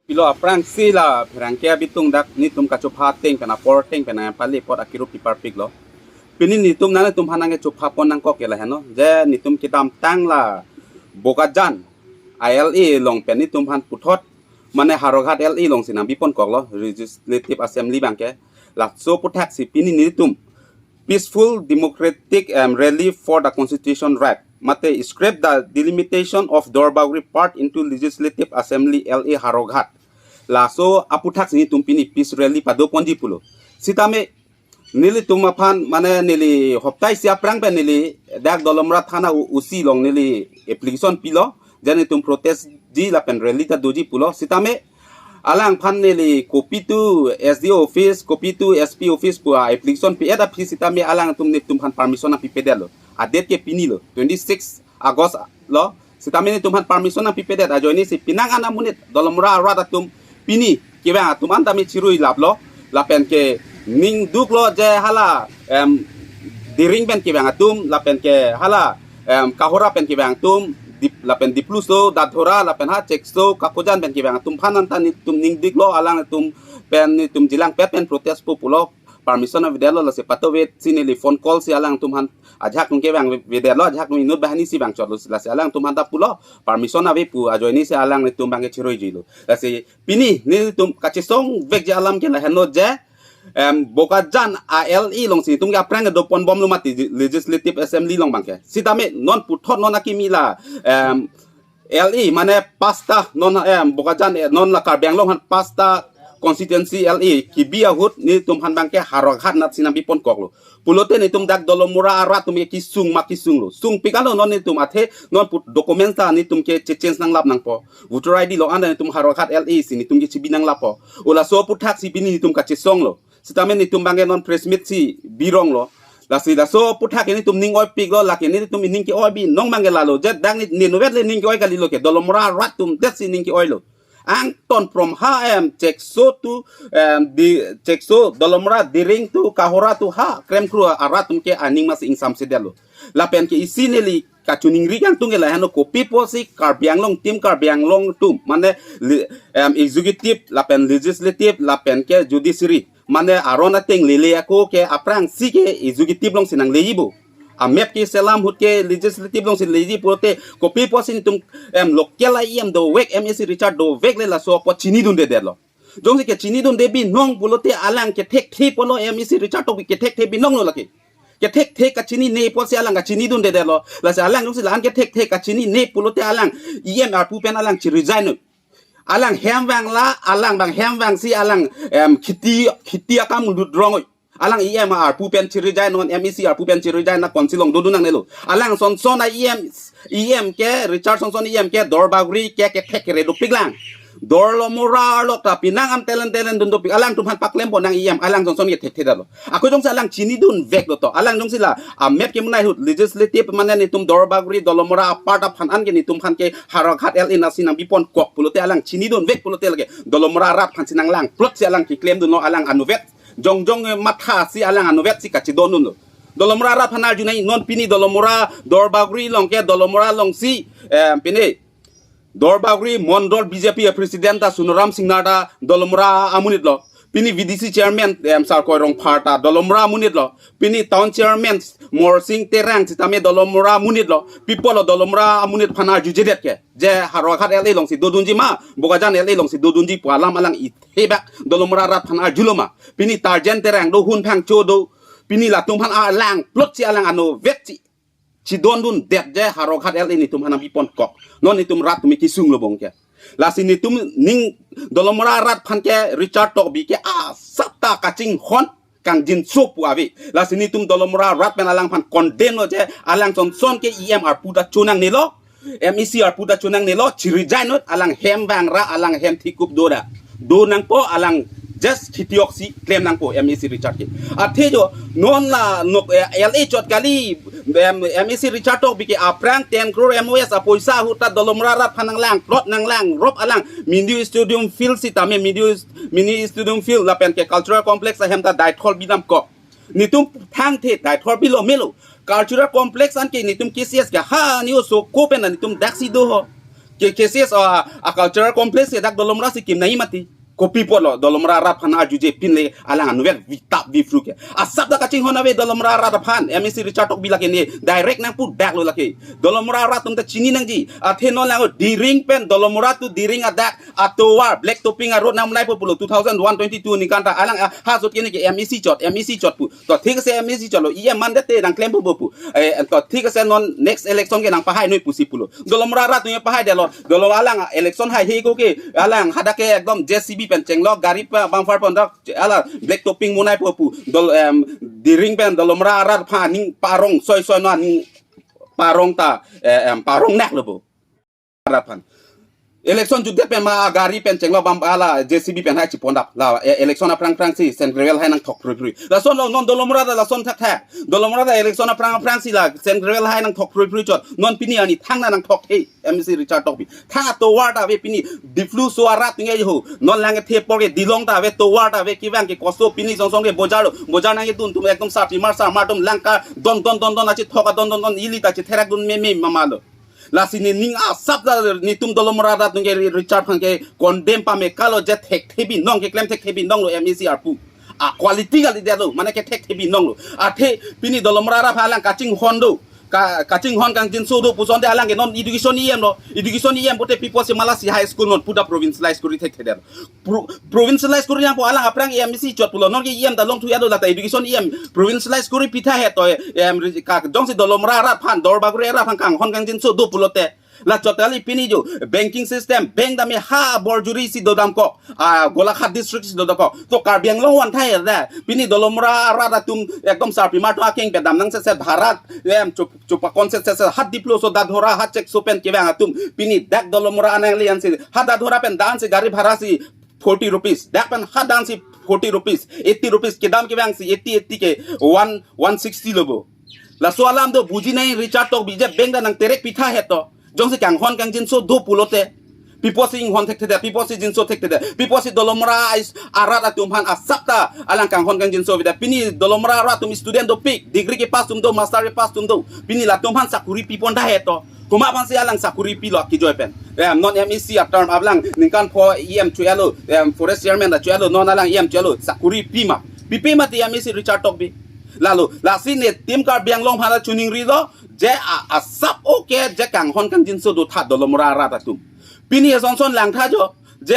Pilo aprang sila perangkea bitung dak ni tum kacu pateng pena porteng pena pali pot akiru pipar piglo. Pini ni tum nana tum hanange cu papon nang kok ya heno. Je ni tum kitam tang la bokajan ILE long pen ni tum han putot mane harogat LE long sinam bipon kok lo legislative assembly bangke. La so putak si pini ni tum peaceful democratic rally for the constitution right. Mate scrape the delimitation of Dorbagri part into legislative assembly LA Haroghat. Laso aputak sini tumpini peace rally pada 2010. Sitame nili tumapan mana nili hoptai siap perang pen nili dak dolomra thana usi long nili application pilo jani tum protest di lapen rally ta doji pulo sitame alang pan nili kopi tu SDO office kopi tu SP office pu application pi ada pi sitame alang tum ni tum pan permission na pi pedelo adet ke pini lo 26 Agos lo sitame ni tum pan permission na pi pedet ajo ini si pinang ana munit dolomra rada tum pini kiba tum anda mi cirui lap lo lapen ke ning duk lo je hala diring pen kiba tum lapen ke hala kahora pen kiba tum lapen di plus lo dathora lapen ha cek so kakojan pen kiba tum panan tan tum ning dik lo alang tum pen tum jilang pen protes populo permission na videlo la se patovet sini li phone call si alang tum han ajak tum kebang videlo ajak tum inut bahani si bang cholo la se alang tum han ta pulo permission na ve pu ajo ini si alang ni tum bang ke chiroi jilo la se pini ni tum kachisong vek je alam ke la heno je bokajan ALE long si tum ga prang do pon bom lu mati legislative assembly long bangke sitame non puthot non akimila LE mane pasta non bokajan non la karbang long han pasta constituency LE kibia hut ni tum han bangke haroghat nat sinampi pon koklo pulote ni tum dak dolomura arat tum kisung makisung lo sung pikalo non ni tum athe non put dokumenta ni tum ke change nang lap nang po voter ID lo anda ni tum haroghat LE sini tum ke cibi nang lapo ola so puthak si bini ni tum ka chisong lo sitamen ni tum bangke non press meet si birong lo la si da so puthak ni tum ning oi pig lo la ke ni tum ning ke oi bi nong bangke la lo jet dang ni novet le ning ke oi kali lo ke dolomura arat tum det si ning ke oi lo Angton from HM cekso tu di cekso dolomra diring tu kahora tu ha krem kru aratum ke aning mas ing samsedelo lapen ke isineli kacuning ri yang tungela hano kopi posi karbiang long tim karbiang long tum mane executive lapen legislative lapen ke judiciary mane arona teng lele ako ke aprang si ke executive long sinang leibo amep ke selam hut ke legislative long sin leji pote kopi posin tum lokela do wek MSC Richard do wek le la so po chini dun de derlo jong ke chini dun de bi nong bulote alang ke tek thi polo MSC Richard to ke tek thi bi nong lo laki ke tek ka chini ne po se alang ka chini dun de derlo la sa alang jong si lan ke tek ka chini ne bulote alang EMR pu pen alang chi resign alang hemwang la alang bang hemwang si alang khiti akam ludrong alang EMR pu pen chirijai non MECR pu pen chirijai na konsilong dodunang nelo alang son son EM ke Richard son ke Dorbagri ke tek redo piglang dorlomura lok ta pinang am telen dundo pig alang tumhan paklem bonang alang son ke tek dalo aku jong sa alang chini dun vek lo to alang jong sila map ke munai hut legislative mana ni tum Dorbagri dolomura part of han ke ni tum han ke harakhat LE nasinang bipon kok pulote alang chini dun vek pulote lage dolomura rap han sinang lang plot si alang ki claim dun no alang anuvet jong matha si alang anuvet si kachi donun lo dolomura rap hanal junai non pini dolomura Dorbagri long ke dolomura long si pini Dorbagri Mondol BJP president ta Sunoram Singnada dolomura amunit lo pini VDC chairman sar koirong parta dolomura munit lo pini town chairman Morsing Terang sitame dolomura munit lo people dolomura munit phana jujedet ke je harakhat LE long si dodunji ma bokajan LE long si dodunji palam alang ithebak dolomura rat phana juloma pini tarjen terang do hun phang chodo pini la tum phan alang plot si alang ano vetchi ci don dun det je harakhat LE ni tum hana bipon kok non ni tum rat mi kisung lo bong ke la sini tum ning dolomra rat phan ke Richard tok bi ke sapta kaching hon kang jin sopu avi la sini tum dolomra rat pen alang phan condemn je alang son ke EMR puda chunang ni lo MECR puda chunang ni lo chirijai not alang hem bang ra alang hem thikup doda do nang po alang just hitioksi claim nang po MEC Richard ke athejo non la nok LA chot kali MEC Richard tok bike aprang 10 crore MOS apoisa huta dolomra rat phanang lang plot nang lang rop alang mini stadium field sitame mini stadium field lapen ke cultural complex ahem ta daithol bidam ko nitum thang the daithol bilo melo cultural complex an ke nitum KCS ke ha ni so ko pen nitum daksi do ho cases cultural complex dak dolom ra sikim nai mati kopi polo dolom ra phan ajuje pinle alang anwer vitap di fruke asap da kaching honawe dolom ra phan mec richard tok bilake ne direct nang pu dak lo lake dolom ra tum ta chini nang ji athe no lang di ring pen dolom ra tu di ring adak atowar black topping a road nam lai pulo 2022 ni kanta alang ha zot kene ke mec chot pu to thik se mec chot lo ie man te nang claim pu pu to thik se non next election ke nang pa hai noi pusi pulo dolom ra tu pa hai de lo dolom alang election hai he ko ke alang hadake ekdom jcb pen chenglok gari pa bangfar pondok ala black topping munai pu dol di ring pen dolom ra pha ning parong soi no ning parong ta parong nak lo bu harapan election jude pen ma gari pen chenglok bam ala jcb pen hai chipondap la election aprang si central hai nang thok prui la son non dolom ra la son thak dolom ra election aprang si la central hai nang thok prui chot non pini ani thang na nang thok he mc richard tok bi tha to war ta ve pini diflu suara tinge ho non lang the por ke dilong ta ve to war ta ve kiwang ke koso pini song ke bojar nang dun tum ekdom sa mar tum langka don achi thoka don ili ta chi therak dun me mamalo lasini ning asap da ni tum dolom ra da tunge richard phan ke condemn pa me kalo je thek thebi nong ke claim thek thebi nong lo mec arpu quality gal de lo mane ke thek thebi nong lo the pini dolom ra phalang kaching hondo kaching hon kang jinso do puson de alang non education iem bote people se malasi high school non puda provincialized kuri thek theder provincialized kuri yang po alang aprang mec chot pulo non ke iem da long tu ado lata education iem provincialized kuri pitha he to ka jong se dolom ra phan dor bagre ra phan kang hon kang jinso do pulote la chotali pini jo banking system bank da me ha borjuri si dodam ko golakhat district si dodam ko to karbiang lo wan thai da pini dolomra ra tum ekdom sarpi ma to akeng pe dam nang se bharat em chupa concept se hat diplo so da dhora hat check so pen ke bang tum pini dak dolomra anang lian si hat da dhora pen dan si gari bhara si 40 rupees dak pen hat dan si 40 rupees 80 rupees ke dam ke bang si 80 ke 160 lobo la so alam do buji nai richard tok bije bank da nang terek pitha he to jong se kang hon kang jinso do pulote people sing hon thek the people si jinso thek the people si dolomra is arat atum han asapta alang kang hon kang jinso vida pini dolomra ra tum student do pick degree ke pass tum do master ke pass tum do pini la tum han sakuri pipon da heto kuma pan se alang sakuri pilo ki joy pen non mec at term ablang ningkan pho em chuelo forest chairman da chuelo non alang em chuelo sakuri pima pipima ti mec richard tok bi lalu lasine tim kar biang long phara chuning ri do je asap oke je kang hon kang jinso do tha dolomra ra ta tum pini son lang tha jo je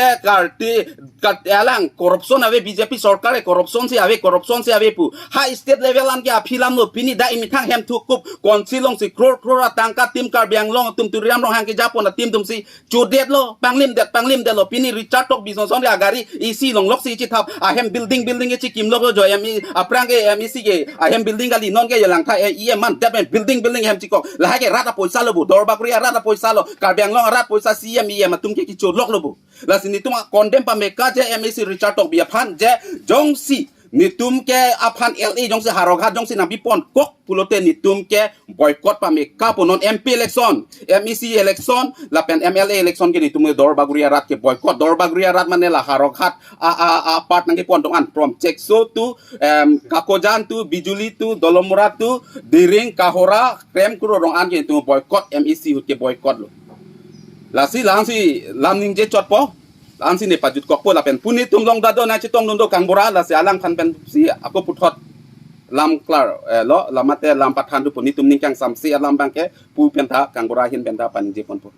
alang corruption ave bjp sarkar corruption se ave pu high state level an ke aphilam no pini da imi thang hem thu kup konsilong si crore tangka tim kar biang long tum turiam rong hang ke japon na tim tum si chodet lo panglim de lo pini richard tok bison son ya gari isi long lok si chi thap hem building e chi kim lo jo mi aprang ke mec ke hem building gali non ke lang tha e man da building hem chi ko la ke rata poisa lo bu dor bakri rata poisa lo kar biang long rat poisa si em tum ke ki chot lok lo bu la sini tuma condemn pa meka je mec richard tok bia phan je jongsi nitum ke aphan la jongsi haroghat jongsi na bipon kok pulote nitum ke boycott pa meka ponon mp election mec election la pen mla election ke nitum dor bagria rat ke boycott dor bagria rat mane la haroghat a part nang ke pon dong an from chekso tu kakojan tu bijuli tu dolomura tu diring kahora krem kuro rong an ke tu boycott mec hut ke boycott lo lasi langsi lamning je chot po langsi ne pajut kok po la pen puni tum long dado na chitong nundo kang bora la si alang khan pen si ako puthot lam klar lo lamate lam pathan du puni tum ning kang sam si alam bang ke pu pen tha kang bora hin pen tha pan je pon po